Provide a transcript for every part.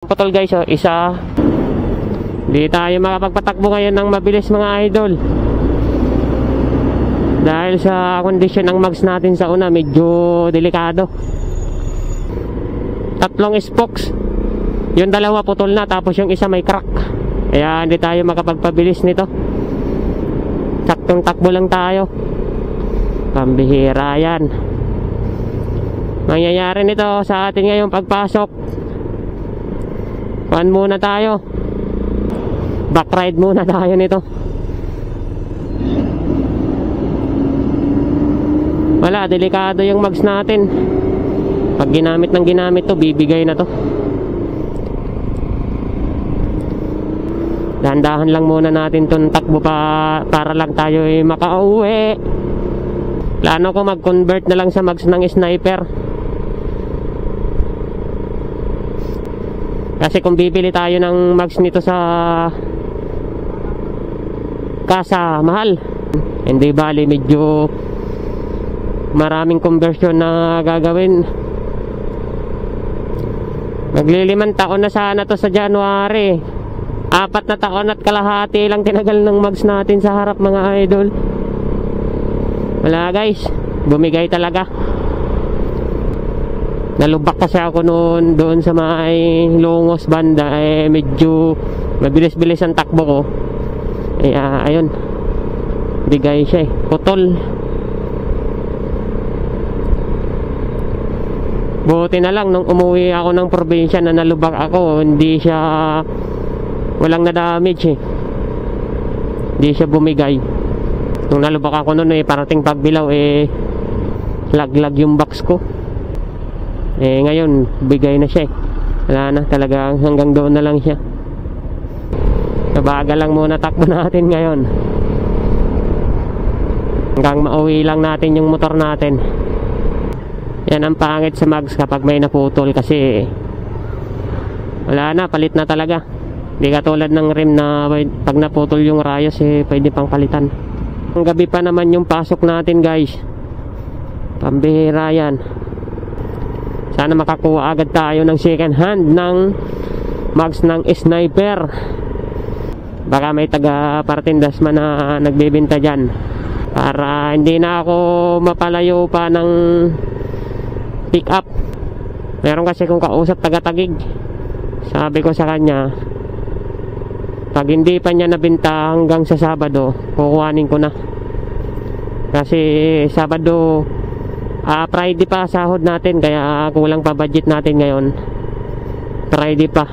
Putol guys, oh, isa. Hindi tayo makapagpatakbo ngayon ng mabilis mga idol. Dahil sa kondisyon ng mags natin sa una, medyo delikado. Tatlong spokes. Yung dalawa putol na, tapos yung isa may crack. Kaya hindi tayo makapagpabilis nito. Saktong takbo lang tayo. Pambihira yan. Mangyayari nito sa atin ngayong pagpasok. Kuhan muna tayo. Backride muna tayo nito. Wala, delikado yung mags natin. Pag ginamit ng ginamit to, bibigay na to. Dahan-dahan lang muna natin itong takbo para lang tayo makauwi. Plano ko mag-convert na lang sa mags ng sniper. Kasi kung bibili tayo ng mags nito sa kasa, mahal. Hindi bali, medyo maraming conversion na gagawin. Maglilimang taon na sana to sa January. 4 na taon at kalahati lang tinagal ng mags natin sa harap mga idol. Wala guys, bumigay talaga. Nalubak kasi ako noon doon sa may Lungos banda, medyo mabilis-bilis ang takbo ko. Ayun, bigay siya putol. Buti na lang nung umuwi ako ng probinsya na nalubak ako, hindi siya, walang na-damage hindi siya bumigay. Nung nalubak ako noon parating pagbilaw laglag yung box ko. Ngayon bigay na siya wala na, talagang hanggang doon na lang siya. Nabagal lang muna takbo natin ngayon hanggang mauwi lang natin yung motor natin. Yan ang pangit sa mags kapag may naputol, kasi wala na, palit na talaga. Hindi katulad ng rim na pag naputol yung rayos pwede pang palitan. Ang gabi pa naman yung pasok natin guys, pambihira yan. Sana makakuha agad tayo ng second hand ng mags ng sniper. Baka may taga partindas man na nagbebenta dyan, para hindi na ako mapalayo pa ng pick up. Meron kasi kung kausap taga-Tagig, sabi ko sa kanya, pag hindi pa niya nabenta hanggang sa Sabado, kukuhanin ko na. Kasi Sabado, Friday pa sahod natin, kaya kulang pa budget natin ngayon. Friday pa.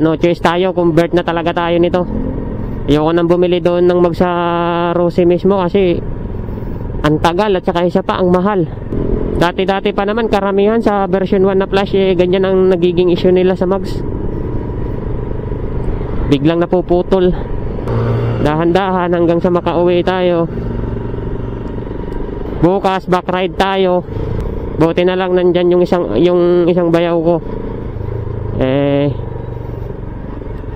No choice tayo, convert na talaga tayo nito. Ayoko nang bumili doon ng magsa Rose mismo kasi ang tagal at saka isa pa ang mahal. Dati-dati pa naman karamihan sa version 1 na flash ganyan ang nagiging issue nila sa mags. Biglang napuputol. Dahan-dahan hanggang sa makauwi tayo. Bukas backride tayo. Buti na lang nandyan yung isang bayaw ko.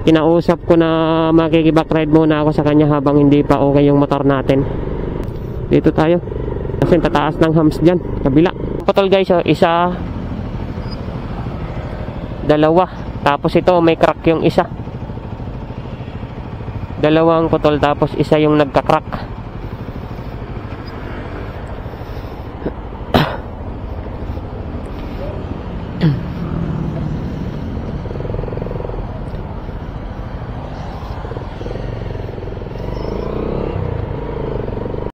Kinausap ko na makikibackride muna ako sa kanya habang hindi pa okay yung motor natin. Dito tayo. Kasi tataas ng hams dyan, kabila. Putol guys, isa, dalawa. Tapos ito may crack yung isa. Dalawang putol tapos isa yung nagka-crack.